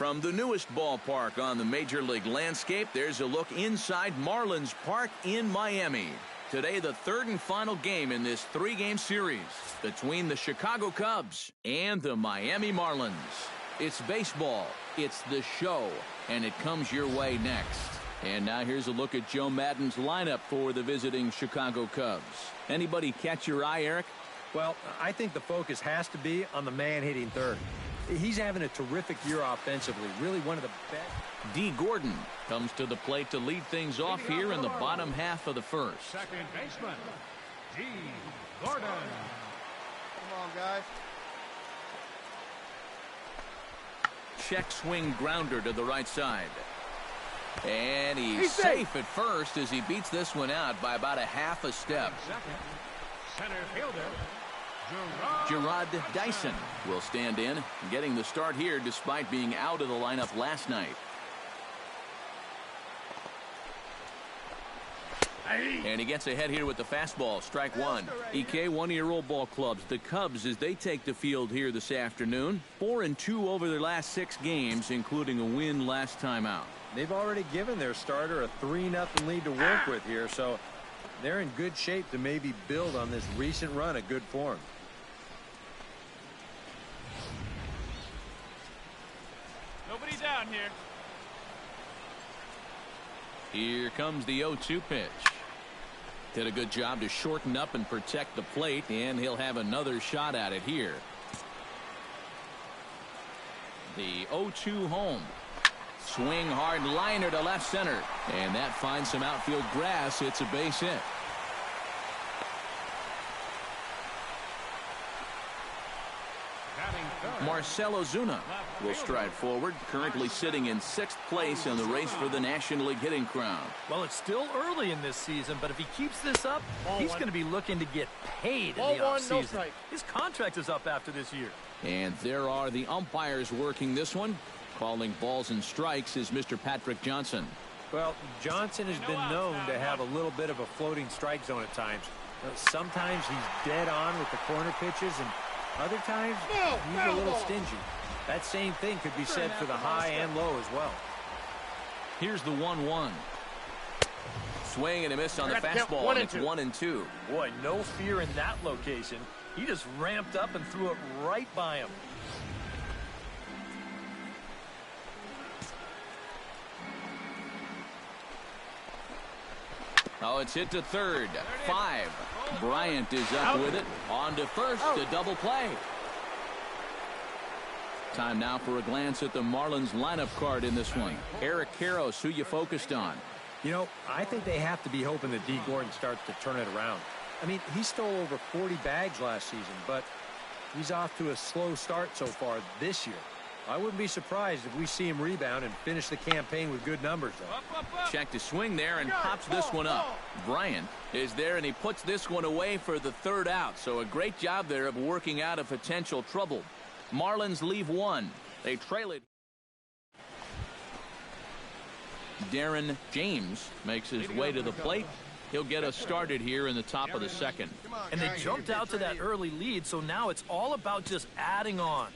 From the newest ballpark on the Major League landscape, there's a look inside Marlins Park in Miami. Today, the third and final game in this three-game series between the Chicago Cubs and the Miami Marlins. It's baseball, it's the show, and it comes your way next. And now here's a look at Joe Maddon's lineup for the visiting Chicago Cubs. Anybody catch your eye, Eric? Well, I think the focus has to be on the man hitting third. He's having a terrific year offensively, really one of the best. D. Gordon comes to the plate to lead things off here in the bottom half of the first. Second baseman, D. Gordon. Come on, guys. Check swing grounder to the right side. And he's safe at first as he beats this one out by about a half a step. Second, center fielder, Gerard Dyson will stand in, getting the start here despite being out of the lineup last night. And he gets ahead here with the fastball, strike one. EK, one-year-old ball clubs, the Cubs, as they take the field here this afternoon. 4-2 over their last 6 games, including a win last time out. They've already given their starter a 3-0 lead to work with here, so they're in good shape to maybe build on this recent run of good form. Nobody down here. Here comes the 0-2 pitch. Did a good job to shorten up and protect the plate, and he'll have another shot at it here. The 0-2 home. Swing hard liner to left center, and that finds some outfield grass. It's a base hit. Marcell Ozuna will stride forward, currently sitting in 6th place in the race for the National League hitting crown. Well, it's still early in this season, but if he keeps this up, he's going to be looking to get paid in the offseason. His contract is up after this year. And there are the umpires working this one. Calling balls and strikes is Mr. Patrick Johnson. Well, Johnson has been known to have a little bit of a floating strike zone at times. Sometimes he's dead on with the corner pitches, and other times he's a little stingy. That same thing could be said for the high and low as well. Here's the 1-1. Swing and a miss on the fastball, and it's 1-2. Boy, no fear in that location. He just ramped up and threw it right by him. Oh, it's hit to third. 5. Bryant is up with it. On to first. A double play. Time now for a glance at the Marlins lineup card in this one. Eric Karros, who you focused on? You know, I think they have to be hoping that D. Gordon starts to turn it around. I mean, he stole over 40 bags last season, but he's off to a slow start so far this year. I wouldn't be surprised if we see him rebound and finish the campaign with good numbers, though. Check to swing there and pops this one up. Bryant is there, and he puts this one away for the third out. So a great job there of working out a potential trouble. Marlins leave one. They trail it. Darren James makes his way to the plate. He'll get us started here in the top of the second. And they jumped out to that early lead, so now it's all about just adding on.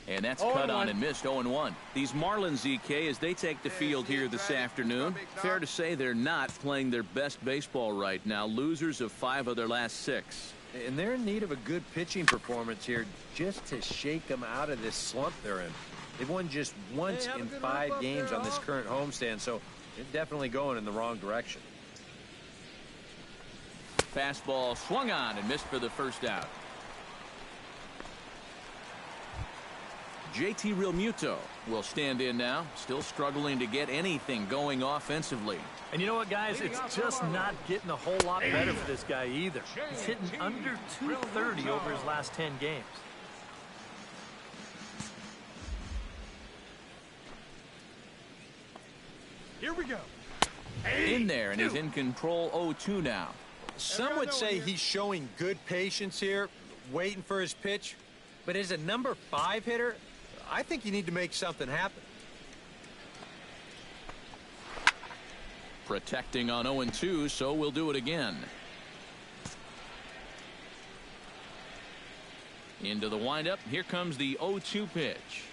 And that's cut on and missed. 0-1. These Marlins, EK, as they take the field here this afternoon, fair to say they're not playing their best baseball right now. Losers of 5 of their last 6. And they're in need of a good pitching performance here just to shake them out of this slump they're in. They've won just once in 5 games on this current homestand, so they're definitely going in the wrong direction. Fastball swung on and missed for the first out. JT Realmuto will stand in now, still struggling to get anything going offensively. And you know what, guys? It's just not getting a whole lot better for this guy either. He's hitting under 230 over his last 10 games. Here we go. In there, and he's in control. 0-2 now. Some would say he's showing good patience here, waiting for his pitch. But as a number 5 hitter, I think you need to make something happen. Protecting on 0-2, so we'll do it again. Into the windup. Here comes the 0-2 pitch.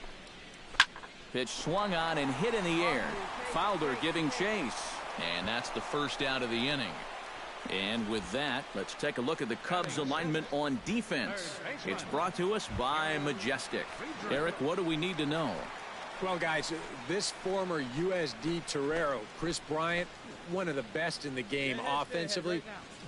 Pitch swung on and hit in the air. Fowler giving chase. And that's the first out of the inning. And with that, let's take a look at the Cubs alignment on defense. It's brought to us by Majestic. Eric, what do we need to know? Well, guys, this former USD Torero, Chris Bryant, one of the best in the game offensively,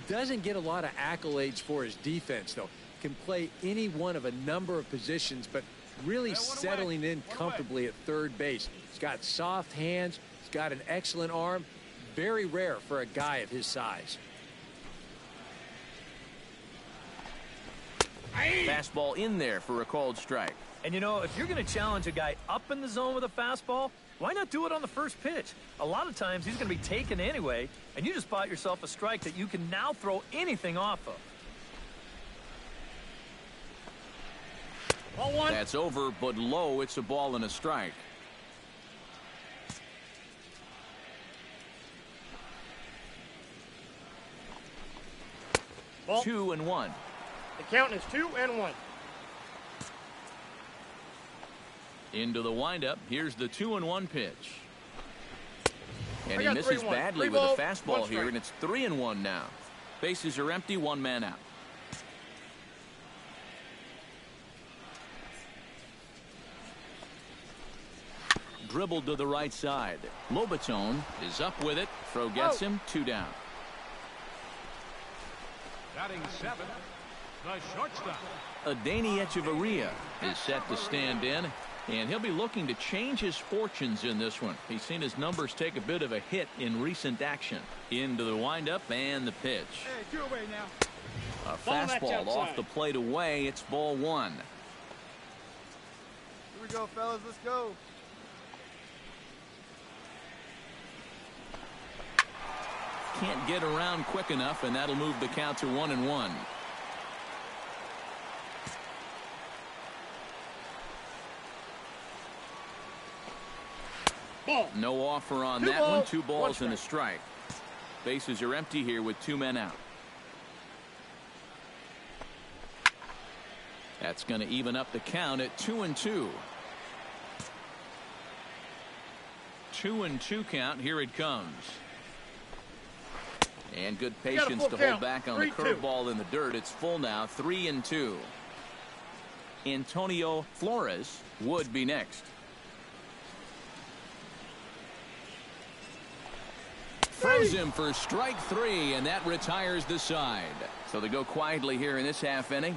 doesn't get a lot of accolades for his defense, though. Can play any one of a number of positions, but really settling in comfortably at third base. He's got soft hands. He's got an excellent arm. Very rare for a guy of his size. Fastball in there for a called strike. And, you know, if you're going to challenge a guy up in the zone with a fastball, why not do it on the first pitch? A lot of times he's going to be taken anyway, and you just bought yourself a strike that you can now throw anything off of. Ball one. That's over, but low. It's a ball and a strike. Ball. 2-1. The count is 2-1. Into the windup. Here's the 2-1 pitch. And he got misses 3-1. badly Three with a ball, fastball one here, strike. and it's 3-1 now. Bases are empty, one man out. Dribbled to the right side. Lobatone is up with it. Throw gets him, 2 down. Batting 7, the shortstop. Adani Echeverria is set to stand in, and he'll be looking to change his fortunes in this one. He's seen his numbers take a bit of a hit in recent action. Into the windup and the pitch. Hey, 2 away now. A fastball off the plate away. It's ball 1. Here we go, fellas. Let's go. Can't get around quick enough, and that'll move the count to 1-1. Ball. No offer on that one. 2 balls and a strike. Bases are empty here with 2 men out. That's going to even up the count at 2-2. 2-2 count. Here it comes. And good patience to hold back on the curveball in the dirt. It's full now, 3-2. Antonio Flores would be next. Throws him for strike 3, and that retires the side. So they go quietly here in this half inning.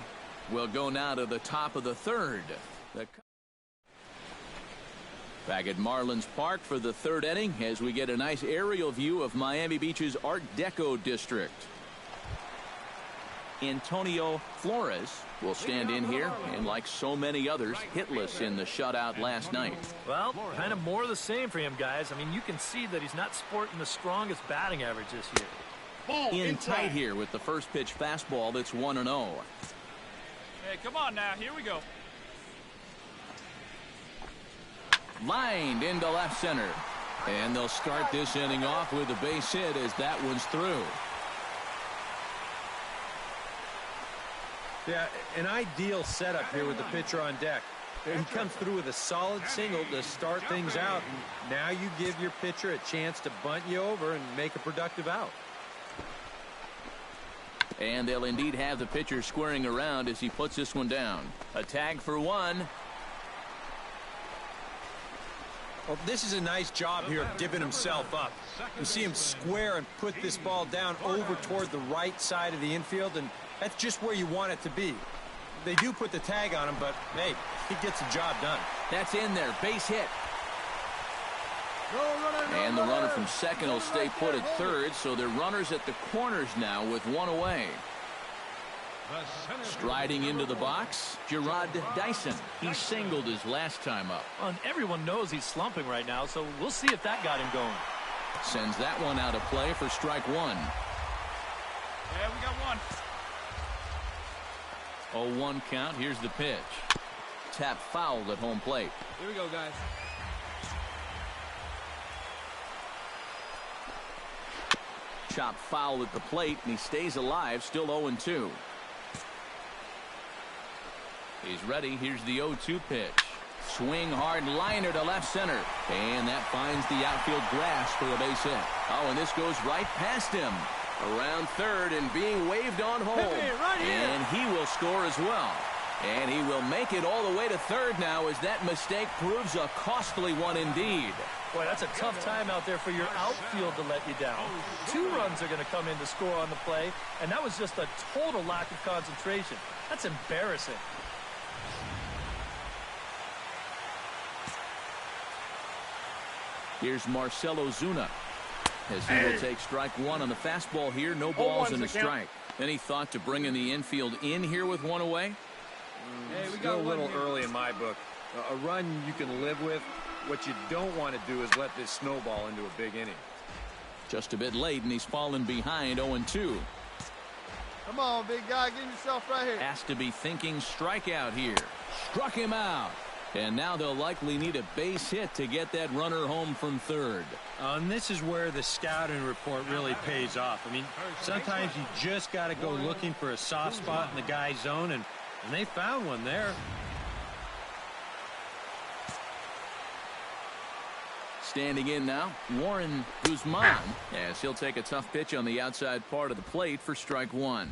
We'll go now to the top of the third. Back at Marlins Park for the third inning as we get a nice aerial view of Miami Beach's Art Deco district. Antonio Flores will stand in here, and like so many others, hitless in the shutout last night. Well, kind of more of the same for him, guys. I mean, you can see that he's not sporting the strongest batting average this year. Ball In tight here with the first pitch fastball. That's 1-0. Hey, come on now. Here we go. Lined into left center. And they'll start this inning off with a base hit as that one's through. Yeah, an ideal setup here with the pitcher on deck. He comes through with a solid single to start things out, and now you give your pitcher a chance to bunt you over and make a productive out. And they'll indeed have the pitcher squaring around as he puts this one down. A tag for 1. Well, this is a nice job here of giving himself up. You see him square and put this ball down over toward the right side of the infield, and that's just where you want it to be. They do put the tag on him, but, hey, he gets the job done. That's in there. Base hit. And the runner from second will stay put at third, so they're runners at the corners now with 1 away. Striding into the box, Gerard Dyson. He singled his last time up. And everyone knows he's slumping right now, so we'll see if that got him going. Sends that one out of play for strike 1. Yeah, we got 1. 0-1 count. Here's the pitch. Tap fouled at home plate. Here we go, guys. Chop foul at the plate, and he stays alive, still 0-2. He's ready. Here's the 0-2 pitch. Swing hard liner to left center. And that finds the outfield grass for a base hit. Oh, and this goes right past him. Around third and being waved on home. And he will score as well. And he will make it all the way to third now as that mistake proves a costly one indeed. Boy, that's a tough time out there for your outfield to let you down. 2 runs are going to come in to score on the play, and that was just a total lack of concentration. That's embarrassing. Here's Marcell Ozuna as he will take strike 1 on the fastball here. No balls and a strike. Any thought to bringing the infield in here with 1 away? Hey, we got a little early in my book. A run you can live with. What you don't want to do is let this snowball into a big inning. Just a bit late, and he's fallen behind 0-2. Come on, big guy. Get yourself right here. Has to be thinking strikeout here. Struck him out. And now they'll likely need a base hit to get that runner home from third. And this is where the scouting report really pays off. I mean, sometimes you just got to go looking for a soft spot in the guy's zone, and they found one there. Standing in now, Warren Guzman, as he'll take a tough pitch on the outside part of the plate for strike 1.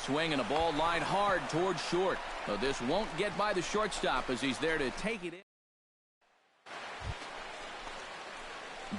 Swing and a ball lined hard towards short. But this won't get by the shortstop as he's there to take it in.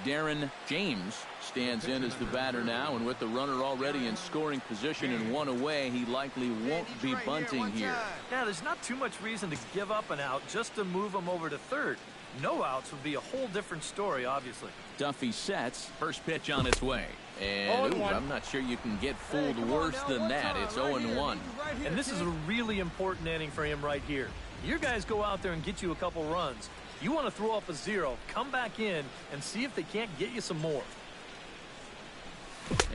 Darren James stands in as the batter now, and with the runner already in scoring position and 1 away, he likely won't be bunting here. Yeah, there's not too much reason to give up an out just to move him over to third. No outs would be a whole different story, obviously. Duffy sets. First pitch on its way. And I'm not sure you can get fooled worse than that. It's 0-1. And this is a really important inning for him right here. Your guys go out there and get you a couple runs. You want to throw up a 0, come back in, and see if they can't get you some more.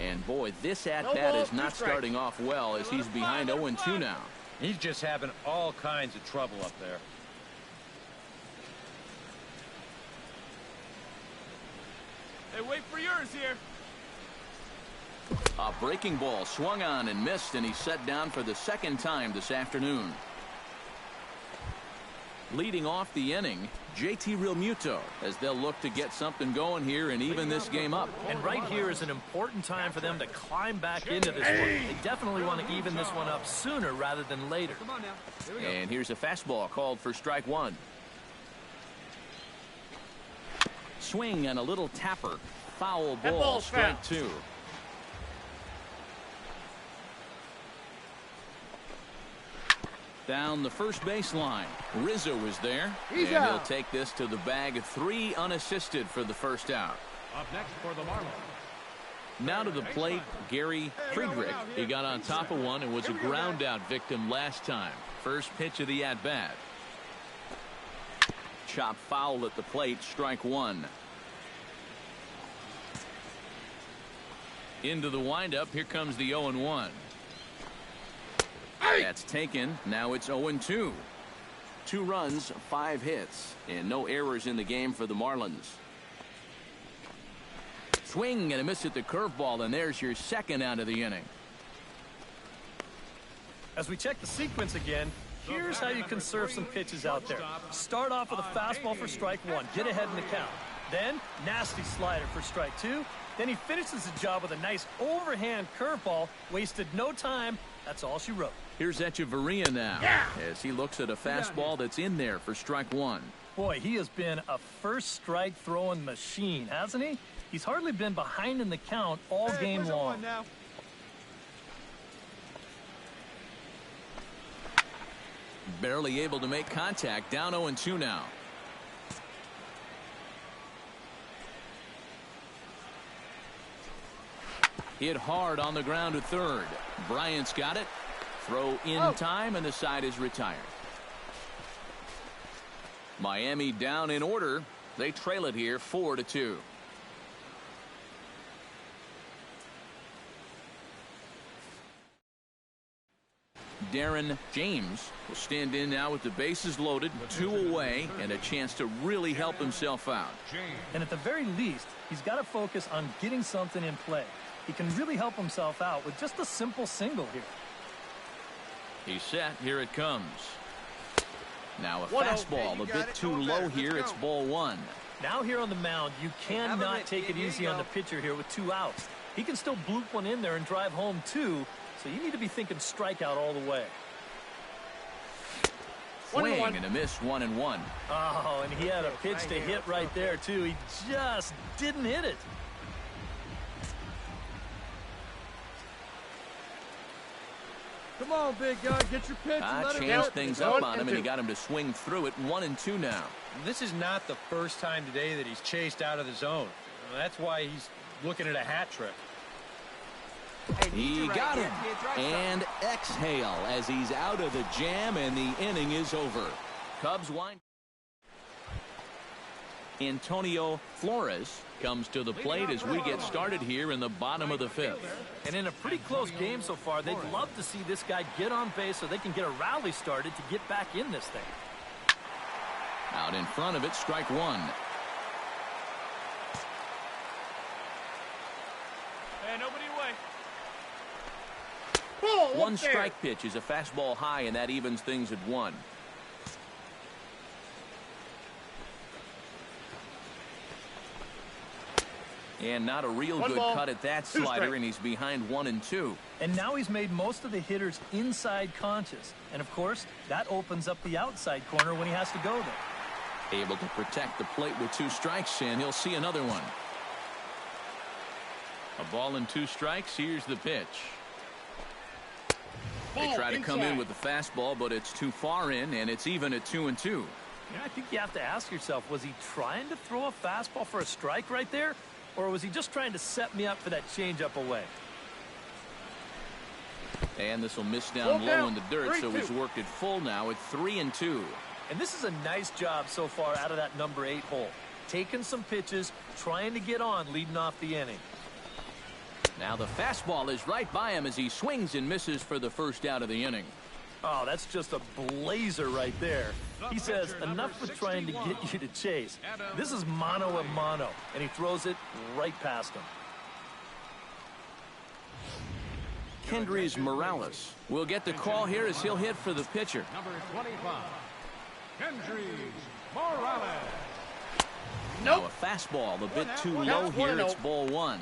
And boy, this at-bat is not starting off well as he's behind 0-2 now. He's just having all kinds of trouble up there. Hey, wait for yours here. A breaking ball swung on and missed, and he's set down for the 2nd time this afternoon. Leading off the inning, JT Realmuto, as they'll look to get something going here and even this game up. And right here is an important time for them to climb back into this one. They definitely want to even this one up sooner rather than later. And here's a fastball called for strike 1. Swing and a little tapper. Foul ball, strike 2. Down the first baseline. Rizzo is there. He'll take this to the bag. 3 unassisted for the first out. Up next for the Marlins. Now to the plate, Gary Friedrich. He got on top of one and was a ground out victim last time. First pitch of the at-bat. Chop foul at the plate, strike 1. Into the windup, here comes the 0-1. That's taken. Now it's 0-2. 2 runs, 5 hits, and no errors in the game for the Marlins. Swing and a miss at the curveball, and there's your 2nd out of the inning. As we check the sequence again, here's how you conserve some pitches out there. Start off with a fastball for strike 1. Get ahead in the count. Then, nasty slider for strike 2. Then he finishes the job with a nice overhand curveball. Wasted no time. That's all she wrote. Here's Echeverria now as he looks at a fastball that's in there for strike 1. Boy, he has been a first strike throwing machine, hasn't he? He's hardly been behind in the count all game long. Barely able to make contact. Down 0-2 now. Hit hard on the ground to third. Bryant's got it. Throw in time, and the side is retired. Miami down in order. They trail it here 4-2. Darren James will stand in now with the bases loaded, 2 away, and a chance to really help himself out. And at the very least, he's got to focus on getting something in play. He can really help himself out with just a simple single here. He's set. Here it comes. Now a fastball a bit too low here. It's ball 1. Now here on the mound, you cannot take it easy on the pitcher here with 2 outs. He can still bloop one in there and drive home 2, so you need to be thinking strikeout all the way. Swing and a miss, 1-1. Oh, and he had a pitch to hit right there, too. He just didn't hit it. Come on, big guy, get your pitch and let him changed hit. things up on him, and he got him to swing through it. 1-2 now. This is not the first time today that he's chased out of the zone. That's why he's looking at a hat trick. He got him. And exhale as he's out of the jam, and the inning is over. Cubs wind. Antonio Flores comes to the plate as we get started here in the bottom of the 5th. And in a pretty close game so far, they'd love to see this guy get on base so they can get a rally started to get back in this thing. Out in front of it, strike 1. Hey, nobody away. One strike pitch is a fastball high, and that evens things at 1. And not a real good cut at that slider, and he's behind 1-2. And now he's made most of the hitters inside conscious. And, of course, that opens up the outside corner when he has to go there. Able to protect the plate with 2 strikes, and he'll see another one. A ball and 2 strikes. Here's the pitch. They try to come in with the fastball, but it's too far in, and it's even at 2-2. Yeah, I think you have to ask yourself, was he trying to throw a fastball for a strike right there? Or was he just trying to set me up for that changeup away? And this will miss down low in the dirt, so he's worked it full now at 3-2. And this is a nice job so far out of that number 8 hole. Taking some pitches, trying to get on, leading off the inning. Now the fastball is right by him as he swings and misses for the first out of the inning. Oh, that's just a blazer right there. He says, enough with trying to get you to chase. This is mano a mano, and he throws it right past him. Kendrys Morales will get the call here as he'll hit for the pitcher. Number 25, Kendrys Morales. Now a fastball a bit too low here. It's ball 1.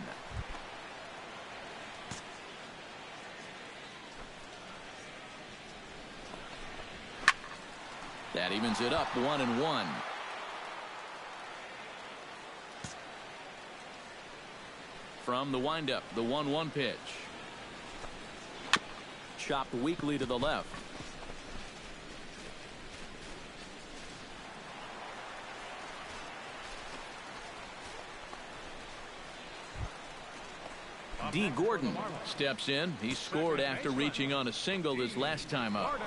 That evens it up, 1-1. From the windup, the 1-1 pitch. Chopped weakly to the left. D. Gordon steps in. He scored after reaching on a single his last time up.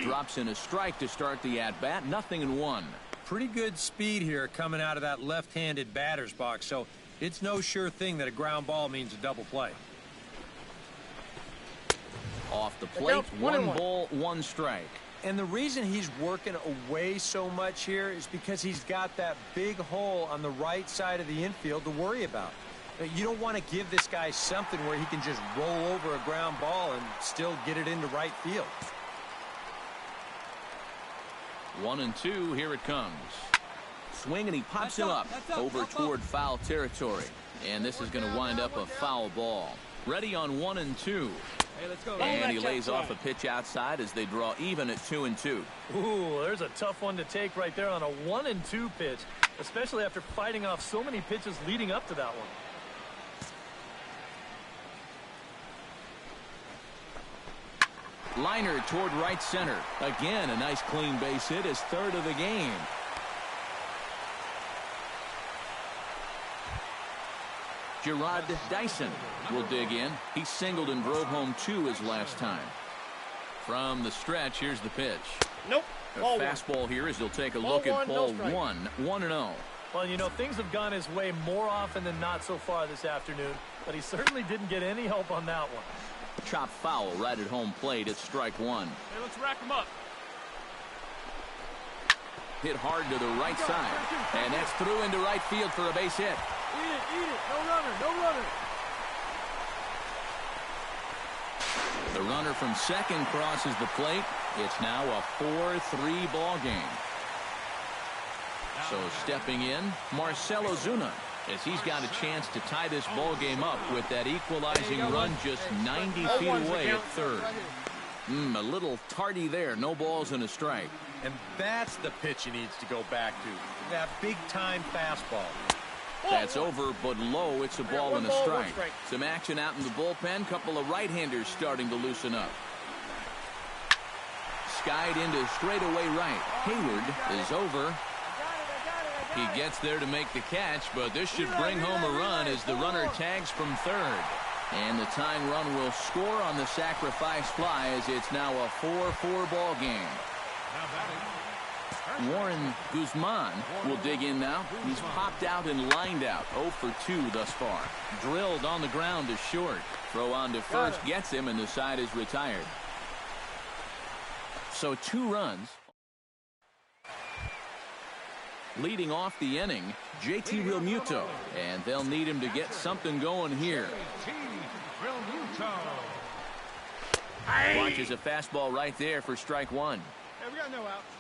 Drops in a strike to start the at-bat. 0-1. Pretty good speed here coming out of that left-handed batter's box, so it's no sure thing that a ground ball means a double play. Off the plate, 1 ball, 1 strike. And the reason he's working away so much here is because he's got that big hole on the right side of the infield to worry about. You don't want to give this guy something where he can just roll over a ground ball and still get it into right field. 1-2, here it comes. Swing, and he pops him up over toward foul territory. And this is going to wind up a foul ball. Ready on 1-2. Hey, let's go. And he lays off a pitch outside as they draw even at 2-2. Ooh, there's a tough one to take right there on a 1-2 pitch, especially after fighting off so many pitches leading up to that one. Liner toward right center. Again, a nice clean base hit, his 3rd of the game. Gerard Dyson will dig in. He singled and drove home 2 his last time. From the stretch, here's the pitch. Nope. A fastball here as he'll take a look at ball 1. 1-0. Well, you know, things have gone his way more often than not so far this afternoon, but he certainly didn't get any help on that one. Chop foul right at home plate. It's strike one. Hey, let's rack them up. Hit hard to the right side. And that's through into right field for a base hit. Eat it. No runner, no runner. The runner from second crosses the plate. It's now a 4-3 ball game. So stepping in, Marcell Ozuna, as he's got a chance to tie this ball game up with that equalizing run just 90 feet away at third. A little tardy there. No balls and a strike. And that's the pitch he needs to go back to. That big-time fastball. That's over, but low. It's a ball and a strike. Some action out in the bullpen. Couple of right-handers starting to loosen up. Skied into straightaway right. Hayward is over. He gets there to make the catch, but this should bring home a run as the runner tags from third. And the tying run will score on the sacrifice fly as it's now a 4-4 ball game. Warren Guzman will dig in now. He's popped out and lined out. 0 for 2 thus far. Drilled on the ground to short. Throw on to first gets him, and the side is retired. So 2 runs. Leading off the inning, JT Realmuto. And they'll need him to get something going here. Watches a fastball right there for strike one. Hey, we got no outs.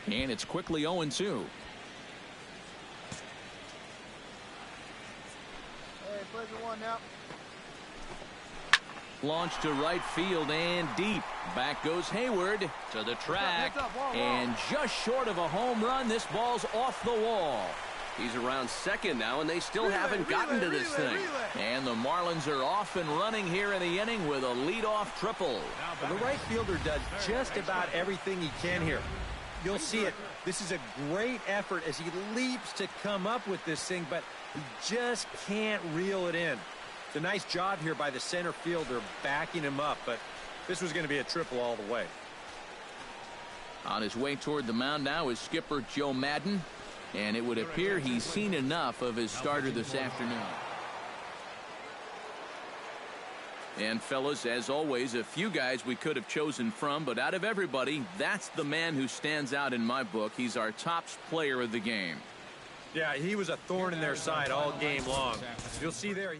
And it's quickly 0-2. Hey, play for one now. Launched to right field and deep. Back goes Hayward to the track. And just short of a home run, this ball's off the wall. He's around second now, and they still haven't gotten to this thing. And the Marlins are off and running here in the inning with a leadoff triple. Well, the right fielder does just about everything he can here. You'll see it. This is a great effort as he leaps to come up with this thing, but he just can't reel it in. It's a nice job here by the center fielder backing him up, but this was going to be a triple all the way. On his way toward the mound now is skipper Joe Madden, and it would appear he's seen enough of his starter this afternoon. And fellas, as always, a few guys we could have chosen from, but out of everybody, that's the man who stands out in my book. He's our top player of the game. Yeah, he was a thorn in their side all game long. You'll see there.